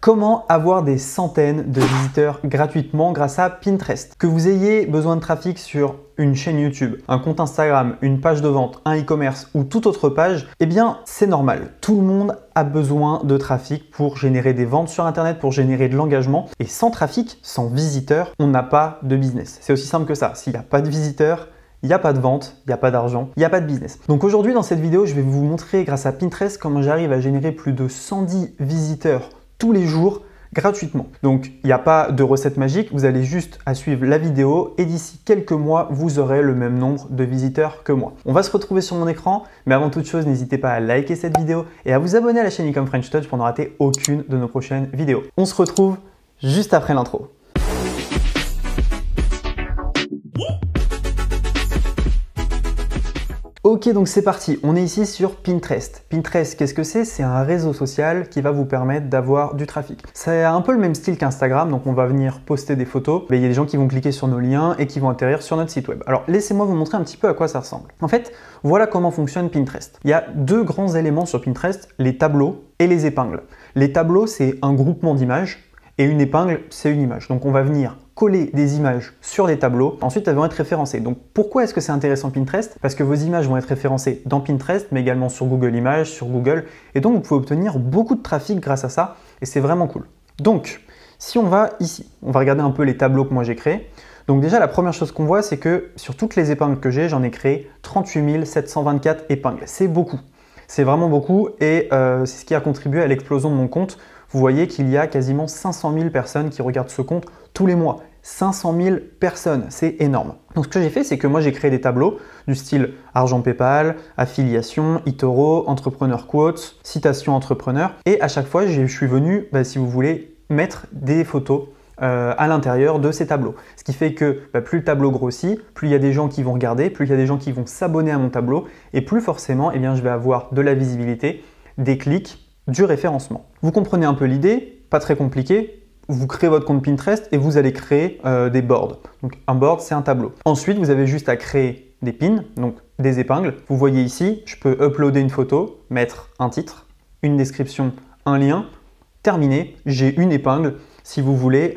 Comment avoir des centaines de visiteurs gratuitement grâce à Pinterest? Que vous ayez besoin de trafic sur une chaîne YouTube, un compte Instagram, une page de vente, un e-commerce ou toute autre page, eh bien c'est normal. Tout le monde a besoin de trafic pour générer des ventes sur Internet, pour générer de l'engagement. Et sans trafic, sans visiteurs, on n'a pas de business. C'est aussi simple que ça. S'il n'y a pas de visiteurs, il n'y a pas de vente, il n'y a pas d'argent, il n'y a pas de business. Donc aujourd'hui dans cette vidéo, je vais vous montrer grâce à Pinterest comment j'arrive à générer plus de 110 visiteurs tous les jours gratuitement. Donc il n'y a pas de recette magique, vous allez juste à suivre la vidéo et d'ici quelques mois, vous aurez le même nombre de visiteurs que moi. On va se retrouver sur mon écran, mais avant toute chose, n'hésitez pas à liker cette vidéo et à vous abonner à la chaîne Ecom French Touch pour ne rater aucune de nos prochaines vidéos. On se retrouve juste après l'intro. Ok, donc c'est parti, on est ici sur Pinterest. Pinterest, qu'est-ce que c'est? C'est un réseau social qui va vous permettre d'avoir du trafic. C'est un peu le même style qu'Instagram, donc on va venir poster des photos, mais il y a des gens qui vont cliquer sur nos liens et qui vont atterrir sur notre site web. Alors laissez-moi vous montrer un petit peu à quoi ça ressemble. En fait, voilà comment fonctionne Pinterest. Il y a deux grands éléments sur Pinterest, les tableaux et les épingles. Les tableaux, c'est un groupement d'images et une épingle, c'est une image. Donc on va venir coller des images sur les tableaux, ensuite elles vont être référencées. Donc pourquoi est-ce que c'est intéressant Pinterest? Parce que vos images vont être référencées dans Pinterest, mais également sur Google Images, sur Google, et donc vous pouvez obtenir beaucoup de trafic grâce à ça, et c'est vraiment cool. Donc, si on va ici, on va regarder un peu les tableaux que moi j'ai créés. Donc déjà, la première chose qu'on voit, c'est que sur toutes les épingles que j'ai, j'en ai créé 38 724 épingles. C'est beaucoup, c'est vraiment beaucoup, et c'est ce qui a contribué à l'explosion de mon compte. Vous voyez qu'il y a quasiment 500 000 personnes qui regardent ce compte tous les mois. 500 000 personnes, c'est énorme. Donc ce que j'ai fait, c'est que moi j'ai créé des tableaux du style argent PayPal, affiliation, eToro, entrepreneur quotes, citation entrepreneur. Et à chaque fois, je suis venu, si vous voulez, mettre des photos à l'intérieur de ces tableaux. Ce qui fait que plus le tableau grossit, plus il y a des gens qui vont regarder, plus il y a des gens qui vont s'abonner à mon tableau, et plus forcément, eh bien, je vais avoir de la visibilité, des clics, du référencement. Vous comprenez un peu l'idée, pas très compliqué. Vous créez votre compte Pinterest et vous allez créer des boards. Donc un board, c'est un tableau. Ensuite, vous avez juste à créer des pins, donc des épingles. Vous voyez ici, je peux uploader une photo, mettre un titre, une description, un lien. Terminé, j'ai une épingle, si vous voulez,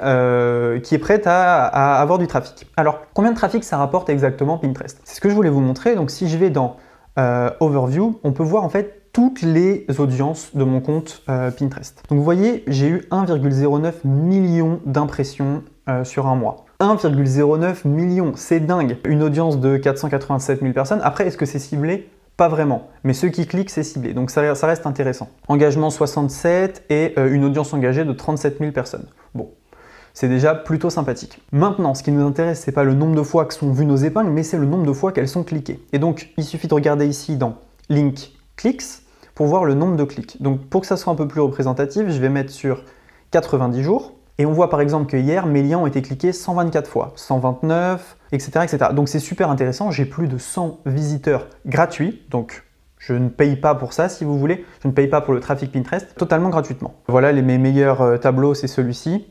qui est prête à avoir du trafic. Alors, combien de trafic ça rapporte exactement Pinterest? C'est ce que je voulais vous montrer. Donc si je vais dans Overview, on peut voir en fait toutes les audiences de mon compte Pinterest. Donc vous voyez, j'ai eu 1,09 million d'impressions sur un mois. 1,09 million, c'est dingue. Une audience de 487 000 personnes. Après, est-ce que c'est ciblé? Pas vraiment. Mais ceux qui cliquent, c'est ciblé. Donc ça reste intéressant. Engagement 67 et une audience engagée de 37 000 personnes. Bon, c'est déjà plutôt sympathique. Maintenant, ce qui nous intéresse, c'est pas le nombre de fois que sont vues nos épingles, mais c'est le nombre de fois qu'elles sont cliquées. Et donc, il suffit de regarder ici dans Link Clicks pour voir le nombre de clics. Donc pour que ça soit un peu plus représentatif, je vais mettre sur 90 jours. Et on voit par exemple que hier, mes liens ont été cliqués 124 fois, 129, etc. etc. Donc c'est super intéressant, j'ai plus de 100 visiteurs gratuits, donc je ne paye pas pour ça si vous voulez, je ne paye pas pour le trafic Pinterest, totalement gratuitement. Voilà, mes meilleurs tableaux, c'est celui-ci,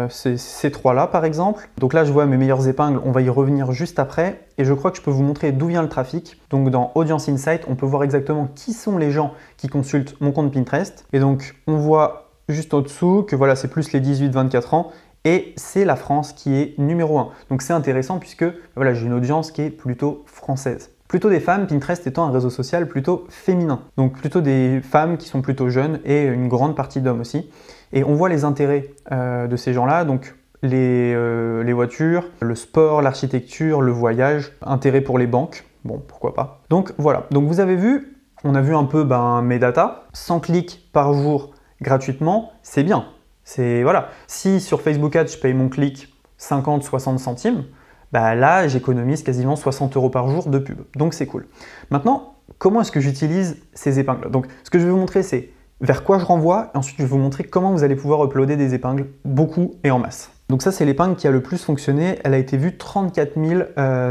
c'est ces trois-là par exemple. Donc là, je vois mes meilleures épingles, on va y revenir juste après. Et je crois que je peux vous montrer d'où vient le trafic. Donc dans Audience Insight, on peut voir exactement qui sont les gens qui consultent mon compte Pinterest. Et donc, on voit juste au-dessous que voilà, c'est plus les 18-24 ans. Et c'est la France qui est numéro 1. Donc c'est intéressant puisque voilà, j'ai une audience qui est plutôt française. Plutôt des femmes, Pinterest étant un réseau social plutôt féminin. Donc plutôt des femmes qui sont plutôt jeunes et une grande partie d'hommes aussi. Et on voit les intérêts de ces gens-là, donc les voitures, le sport, l'architecture, le voyage, intérêt pour les banques, bon pourquoi pas. Donc voilà, donc vous avez vu, on a vu un peu mes datas, 100 clics par jour gratuitement, c'est bien. Voilà. Si sur Facebook Ads je paye mon clic 50-60 centimes, là j'économise quasiment 60 € par jour de pub, donc c'est cool. Maintenant, comment est-ce que j'utilise ces épingles? Donc ce que je vais vous montrer, c'est vers quoi je renvoie, et ensuite je vais vous montrer comment vous allez pouvoir uploader des épingles, beaucoup et en masse. Donc ça, c'est l'épingle qui a le plus fonctionné, elle a été vue 34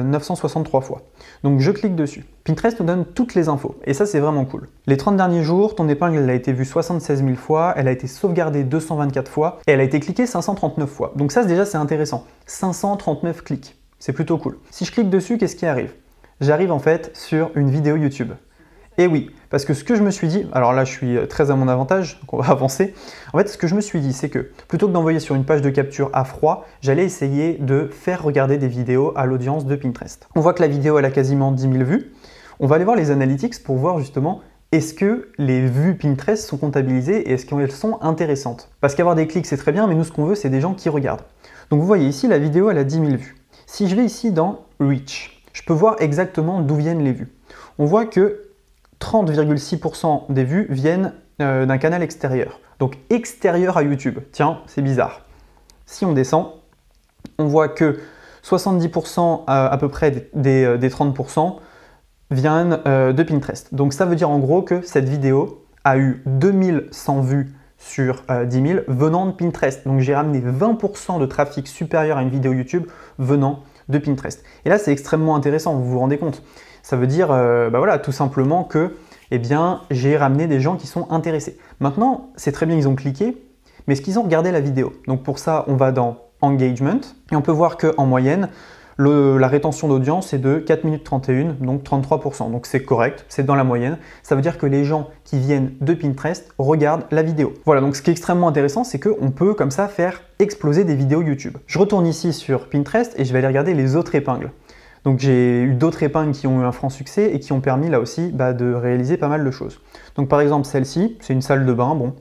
963 fois. Donc je clique dessus. Pinterest nous donne toutes les infos, et ça c'est vraiment cool. Les 30 derniers jours, ton épingle elle a été vue 76 000 fois, elle a été sauvegardée 224 fois, et elle a été cliquée 539 fois. Donc ça déjà c'est intéressant, 539 clics, c'est plutôt cool. Si je clique dessus, qu'est-ce qui arrive? J'arrive en fait sur une vidéo YouTube. Et oui, parce que ce que je me suis dit, alors là je suis très à mon avantage, donc on va avancer. En fait, ce que je me suis dit, c'est que plutôt que d'envoyer sur une page de capture à froid, j'allais essayer de faire regarder des vidéos à l'audience de Pinterest. On voit que la vidéo elle a quasiment 10 000 vues. On va aller voir les analytics pour voir justement est-ce que les vues Pinterest sont comptabilisées et est-ce qu'elles sont intéressantes. Parce qu'avoir des clics c'est très bien, mais nous ce qu'on veut c'est des gens qui regardent. Donc vous voyez ici la vidéo elle a 10 000 vues. Si je vais ici dans Reach, je peux voir exactement d'où viennent les vues. On voit que 30,6% des vues viennent d'un canal extérieur. Donc extérieur à YouTube. Tiens, c'est bizarre. Si on descend, on voit que 70% à peu près des 30% viennent de Pinterest. Donc ça veut dire en gros que cette vidéo a eu 2100 vues sur 10 000 venant de Pinterest. Donc j'ai ramené 20% de trafic supérieur à une vidéo YouTube venant de Pinterest. Et là c'est extrêmement intéressant, vous vous rendez compte. Ça veut dire voilà, tout simplement que j'ai ramené des gens qui sont intéressés. Maintenant, c'est très bien, ils ont cliqué, mais est-ce qu'ils ont regardé la vidéo? Donc pour ça, on va dans Engagement et on peut voir qu'en moyenne, la rétention d'audience est de 4 minutes 31, donc 33%. Donc c'est correct, c'est dans la moyenne. Ça veut dire que les gens qui viennent de Pinterest regardent la vidéo. Voilà, donc ce qui est extrêmement intéressant, c'est qu'on peut comme ça faire exploser des vidéos YouTube. Je retourne ici sur Pinterest et je vais aller regarder les autres épingles. Donc j'ai eu d'autres épingles qui ont eu un franc succès et qui ont permis là aussi de réaliser pas mal de choses. Donc par exemple celle-ci, c'est une salle de bain, bon,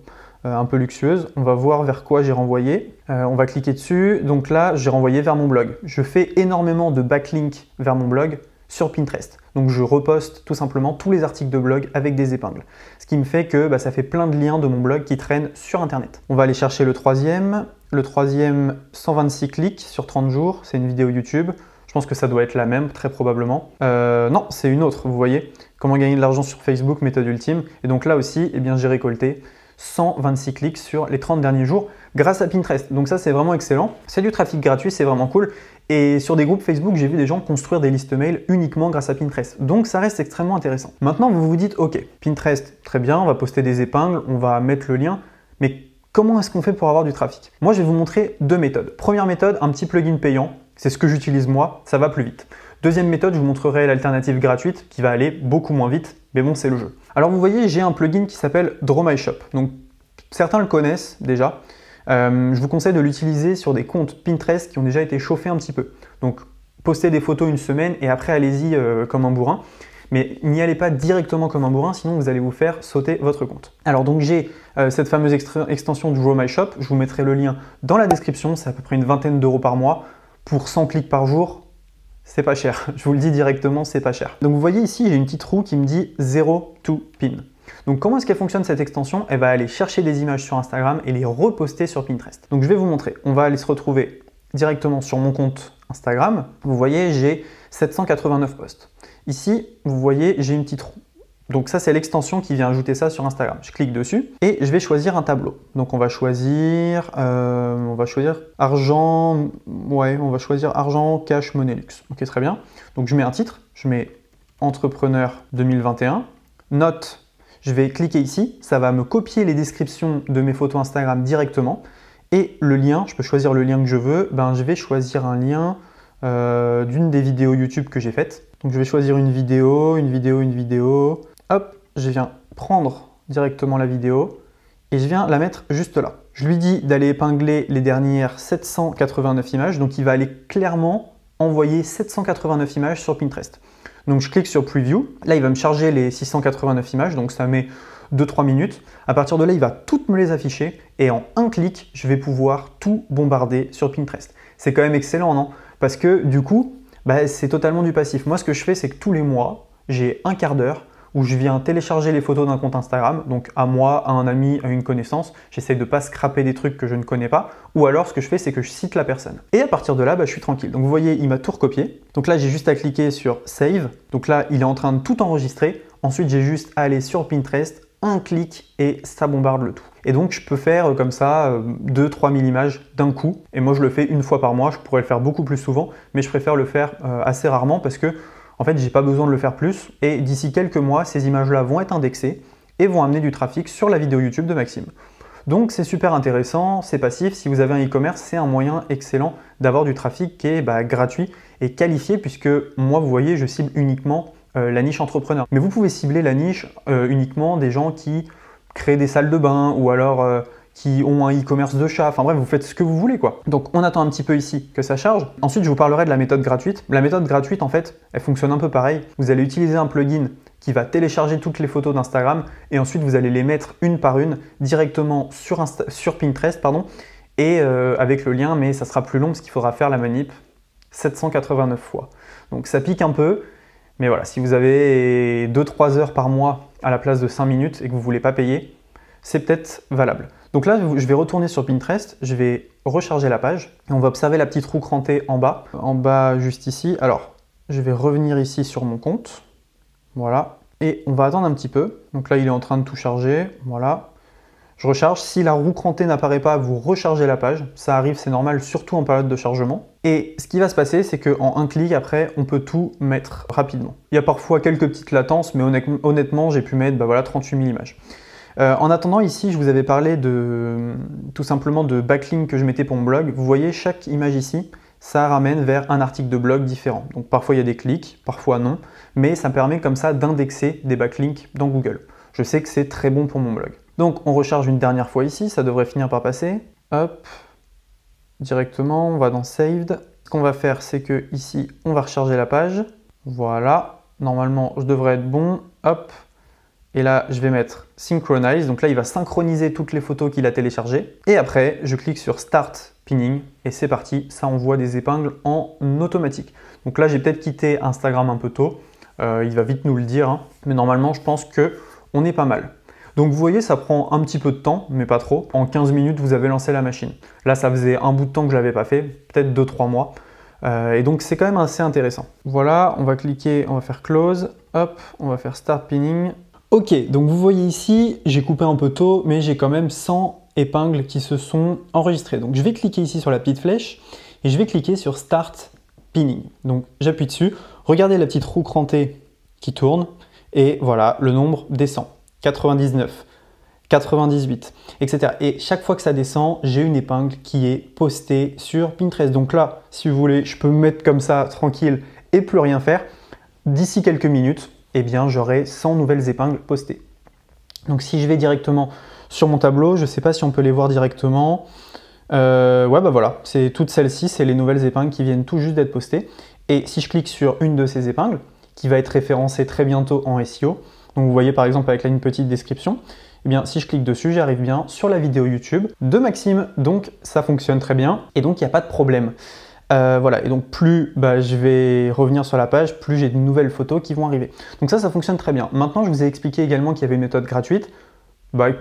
un peu luxueuse. On va voir vers quoi j'ai renvoyé. On va cliquer dessus. Donc là, j'ai renvoyé vers mon blog. Je fais énormément de backlinks vers mon blog sur Pinterest. Donc je reposte tout simplement tous les articles de blog avec des épingles. Ce qui me fait que ça fait plein de liens de mon blog qui traînent sur Internet. On va aller chercher le troisième. Le troisième, 126 clics sur 30 jours. C'est une vidéo YouTube. Je pense que ça doit être la même, très probablement. Non, c'est une autre, vous voyez. Comment gagner de l'argent sur Facebook, méthode ultime. Et donc là aussi, j'ai récolté 126 clics sur les 30 derniers jours grâce à Pinterest. Donc ça, c'est vraiment excellent. C'est du trafic gratuit, c'est vraiment cool. Et sur des groupes Facebook, j'ai vu des gens construire des listes mail uniquement grâce à Pinterest. Donc ça reste extrêmement intéressant. Maintenant, vous vous dites, ok, Pinterest, très bien, on va poster des épingles, on va mettre le lien. Mais comment est-ce qu'on fait pour avoir du trafic? Moi, je vais vous montrer deux méthodes. Première méthode, un petit plugin payant. C'est ce que j'utilise moi, ça va plus vite. Deuxième méthode, je vous montrerai l'alternative gratuite qui va aller beaucoup moins vite, mais bon, c'est le jeu. Alors vous voyez, j'ai un plugin qui s'appelle Draw My Shop. Donc certains le connaissent déjà. Je vous conseille de l'utiliser sur des comptes Pinterest qui ont déjà été chauffés un petit peu. Donc postez des photos une semaine et après allez-y comme un bourrin. Mais n'y allez pas directement comme un bourrin, sinon vous allez vous faire sauter votre compte. Alors donc j'ai cette fameuse extension Draw My Shop. Je vous mettrai le lien dans la description. C'est à peu près une vingtaine d'euros par mois. Pour 100 clics par jour, c'est pas cher. Je vous le dis directement, c'est pas cher. Donc vous voyez ici, j'ai une petite roue qui me dit 0 to pin. Donc comment est-ce qu'elle fonctionne cette extension? Elle va aller chercher des images sur Instagram et les reposter sur Pinterest. Donc je vais vous montrer. On va aller se retrouver directement sur mon compte Instagram. Vous voyez, j'ai 789 posts. Ici, vous voyez, j'ai une petite roue. Donc ça, c'est l'extension qui vient ajouter ça sur Instagram. Je clique dessus et je vais choisir un tableau. Donc on va choisir argent, ouais, on va choisir argent, cash, monnaie, luxe. Ok, très bien. Donc je mets un titre, je mets entrepreneur 2021, note, je vais cliquer ici, ça va me copier les descriptions de mes photos Instagram directement et le lien, je peux choisir le lien que je veux, je vais choisir un lien d'une des vidéos YouTube que j'ai faites. Donc je vais choisir une vidéo. Hop, je viens prendre directement la vidéo et je viens la mettre juste là. Je lui dis d'aller épingler les dernières 789 images, donc il va aller clairement envoyer 789 images sur Pinterest. Donc je clique sur Preview, là il va me charger les 689 images, donc ça met 2-3 minutes. À partir de là, il va toutes me les afficher et en un clic, je vais pouvoir tout bombarder sur Pinterest. C'est quand même excellent, non? Parce que du coup, c'est totalement du passif. Moi, ce que je fais, c'est que tous les mois, j'ai un quart d'heure où je viens télécharger les photos d'un compte Instagram, donc à moi, à un ami, à une connaissance. J'essaie de ne pas scraper des trucs que je ne connais pas. Ou alors, ce que je fais, c'est que je cite la personne. Et à partir de là, je suis tranquille. Donc vous voyez, il m'a tout recopié. Donc là, j'ai juste à cliquer sur Save. Donc là, il est en train de tout enregistrer. Ensuite, j'ai juste à aller sur Pinterest, un clic et ça bombarde le tout. Et donc, je peux faire comme ça 2-3 000 images d'un coup. Et moi, je le fais une fois par mois. Je pourrais le faire beaucoup plus souvent, mais je préfère le faire assez rarement parce que en fait, j'ai pas besoin de le faire plus et d'ici quelques mois, ces images-là vont être indexées et vont amener du trafic sur la vidéo YouTube de Maxime. Donc c'est super intéressant, c'est passif. Si vous avez un e-commerce, c'est un moyen excellent d'avoir du trafic qui est gratuit et qualifié puisque moi, vous voyez, je cible uniquement la niche entrepreneur. Mais vous pouvez cibler la niche uniquement des gens qui créent des salles de bain ou alors qui ont un e-commerce de chat, enfin bref, vous faites ce que vous voulez quoi. Donc on attend un petit peu ici que ça charge. Ensuite, je vous parlerai de la méthode gratuite. La méthode gratuite, en fait, elle fonctionne un peu pareil. Vous allez utiliser un plugin qui va télécharger toutes les photos d'Instagram et ensuite vous allez les mettre une par une directement sur Pinterest, pardon, et avec le lien, mais ça sera plus long parce qu'il faudra faire la manip 789 fois. Donc ça pique un peu, mais voilà, si vous avez 2-3 heures par mois à la place de 5 minutes et que vous ne voulez pas payer, c'est peut-être valable. Donc là, je vais retourner sur Pinterest, je vais recharger la page et on va observer la petite roue crantée en bas juste ici. Alors, je vais revenir ici sur mon compte, voilà, et on va attendre un petit peu. Donc là, il est en train de tout charger, voilà. Je recharge, si la roue crantée n'apparaît pas, vous rechargez la page, ça arrive, c'est normal, surtout en période de chargement. Et ce qui va se passer, c'est qu'en un clic, après, on peut tout mettre rapidement. Il y a parfois quelques petites latences, mais honnêtement, j'ai pu mettre 38 000 images. En attendant, ici, je vous avais parlé tout simplement de backlink que je mettais pour mon blog. Vous voyez, chaque image ici, ça ramène vers un article de blog différent. Donc parfois il y a des clics, parfois non, mais ça permet comme ça d'indexer des backlinks dans Google. Je sais que c'est très bon pour mon blog. Donc on recharge une dernière fois ici, ça devrait finir par passer. Hop, directement, on va dans Saved. Ce qu'on va faire, c'est que ici, on va recharger la page. Voilà, normalement, je devrais être bon. Hop. Et là, je vais mettre Synchronize. Donc là, il va synchroniser toutes les photos qu'il a téléchargées. Et après, je clique sur Start Pinning. Et c'est parti, ça envoie des épingles en automatique. Donc là, j'ai peut-être quitté Instagram un peu tôt. Il va vite nous le dire. Hein. Mais normalement, je pense qu'on est pas mal. Donc vous voyez, ça prend un petit peu de temps, mais pas trop. En 15 minutes, vous avez lancé la machine. Là, ça faisait un bout de temps que je ne l'avais pas fait, peut-être 2-3 mois. Et donc, c'est quand même assez intéressant. Voilà, on va cliquer, on va faire Close. Hop, on va faire Start Pinning. Ok, donc vous voyez ici, j'ai coupé un peu tôt, mais j'ai quand même 100 épingles qui se sont enregistrées. Donc je vais cliquer ici sur la petite flèche et je vais cliquer sur Start Pinning. Donc j'appuie dessus, regardez la petite roue crantée qui tourne et voilà, le nombre descend. 99, 98, etc. Et chaque fois que ça descend, j'ai une épingle qui est postée sur Pinterest. Donc là, si vous voulez, je peux me mettre comme ça, tranquille, et plus rien faire. D'ici quelques minutes, eh bien, j'aurai 100 nouvelles épingles postées. Donc si je vais directement sur mon tableau, je ne sais pas si on peut les voir directement. Ouais, bah voilà, c'est toutes celles-ci, c'est les nouvelles épingles qui viennent tout juste d'être postées. Et si je clique sur une de ces épingles, qui va être référencée très bientôt en SEO, donc vous voyez par exemple avec là une petite description, eh bien si je clique dessus, j'arrive bien sur la vidéo YouTube de Maxime, donc ça fonctionne très bien et donc il n'y a pas de problème. Voilà, et donc plus je vais revenir sur la page, plus j'ai de nouvelles photos qui vont arriver. Donc ça fonctionne très bien. Maintenant, je vous ai expliqué également qu'il y avait une méthode gratuite,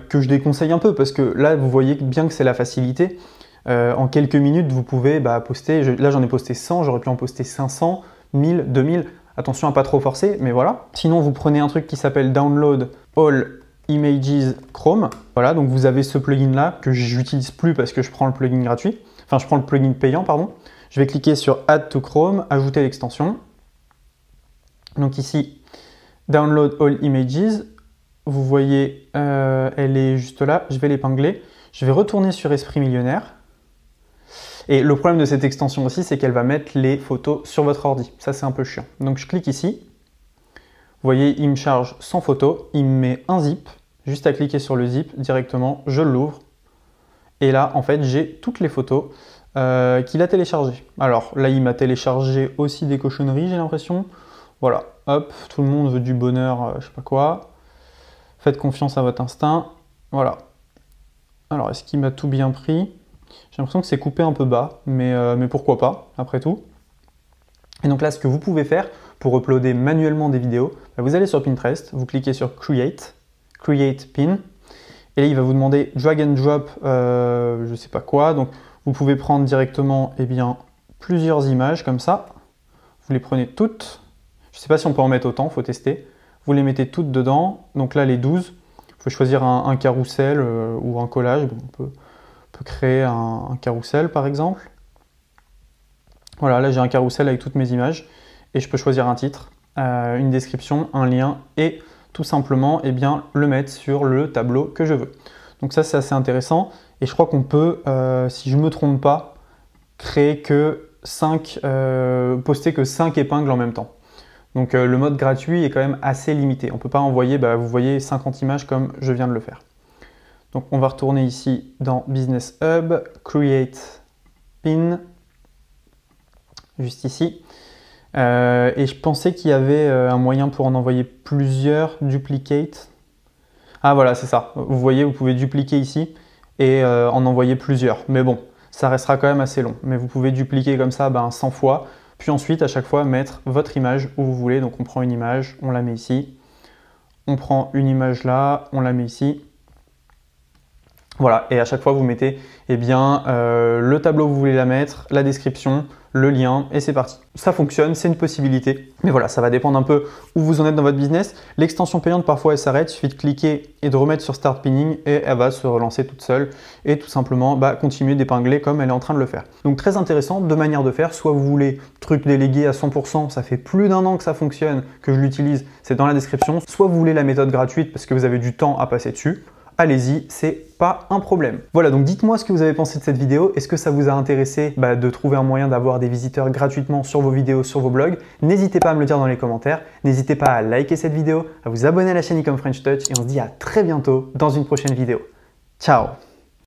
que je déconseille un peu, parce que là, vous voyez bien que c'est la facilité. En quelques minutes, vous pouvez poster, là j'en ai posté 100, j'aurais pu en poster 500, 1000, 2000. Attention à pas trop forcer, mais voilà. Sinon, vous prenez un truc qui s'appelle Download All Images Chrome. Voilà, donc vous avez ce plugin-là que j'utilise plus parce que je prends le plugin gratuit. Enfin, je prends le plugin payant, pardon. Je vais cliquer sur Add to Chrome, ajouter l'extension. Donc ici, Download All Images. Vous voyez, elle est juste là. Je vais l'épingler. Je vais retourner sur Esprit Millionnaire. Et le problème de cette extension aussi, c'est qu'elle va mettre les photos sur votre ordi. Ça, c'est un peu chiant. Donc je clique ici. Vous voyez, il me charge 100 photos. Il me met un zip. Juste à cliquer sur le zip directement, je l'ouvre. Et là, en fait, j'ai toutes les photos qu'il a téléchargées. Alors là, il m'a téléchargé aussi des cochonneries, j'ai l'impression. Voilà, hop, tout le monde veut du bonheur, je sais pas quoi. Faites confiance à votre instinct. Voilà. Alors, est-ce qu'il m'a tout bien pris? J'ai l'impression que c'est coupé un peu bas, mais pourquoi pas, après tout. Et donc là, ce que vous pouvez faire pour uploader manuellement des vidéos, vous allez sur Pinterest, vous cliquez sur Create, Create Pin, et là, il va vous demander Drag and Drop, je sais pas quoi. Donc, vous pouvez prendre directement plusieurs images comme ça. Vous les prenez toutes. Je sais pas si on peut en mettre autant, il faut tester. Vous les mettez toutes dedans. Donc là, les 12. Il faut choisir un carrousel ou un collage. Bon, on peut créer un carrousel, par exemple. Voilà, là, j'ai un carrousel avec toutes mes images. Et je peux choisir un titre, une description, un lien et tout simplement le mettre sur le tableau que je veux. Donc ça, c'est assez intéressant. Et je crois qu'on peut, si je ne me trompe pas, poster que 5 épingles en même temps. Donc le mode gratuit est quand même assez limité. On ne peut pas envoyer, vous voyez, 50 images comme je viens de le faire. Donc on va retourner ici dans Business Hub, Create Pin, juste ici. Et je pensais qu'il y avait un moyen pour en envoyer plusieurs, duplicate. Ah voilà, c'est ça. Vous voyez, vous pouvez dupliquer ici et en envoyer plusieurs. Mais bon, ça restera quand même assez long. Mais vous pouvez dupliquer comme ça 100 fois. Puis ensuite, à chaque fois, mettre votre image où vous voulez. Donc on prend une image, on la met ici. On prend une image là, on la met ici. Voilà, et à chaque fois, vous mettez le tableau où vous voulez la mettre, la description, le lien, et c'est parti. Ça fonctionne, c'est une possibilité. Mais voilà, ça va dépendre un peu où vous en êtes dans votre business. L'extension payante, parfois, elle s'arrête. Il suffit de cliquer et de remettre sur Start Pinning et elle va se relancer toute seule et tout simplement continuer d'épingler comme elle est en train de le faire. Donc très intéressant, deux manières de faire. Soit vous voulez truc délégué à 100%, ça fait plus d'1 an que ça fonctionne, que je l'utilise, c'est dans la description. Soit vous voulez la méthode gratuite parce que vous avez du temps à passer dessus. Allez-y, c'est pas un problème. Voilà, donc dites-moi ce que vous avez pensé de cette vidéo. Est-ce que ça vous a intéressé de trouver un moyen d'avoir des visiteurs gratuitement sur vos vidéos, sur vos blogs? N'hésitez pas à me le dire dans les commentaires. N'hésitez pas à liker cette vidéo, à vous abonner à la chaîne Ecom French Touch et on se dit à très bientôt dans une prochaine vidéo. Ciao!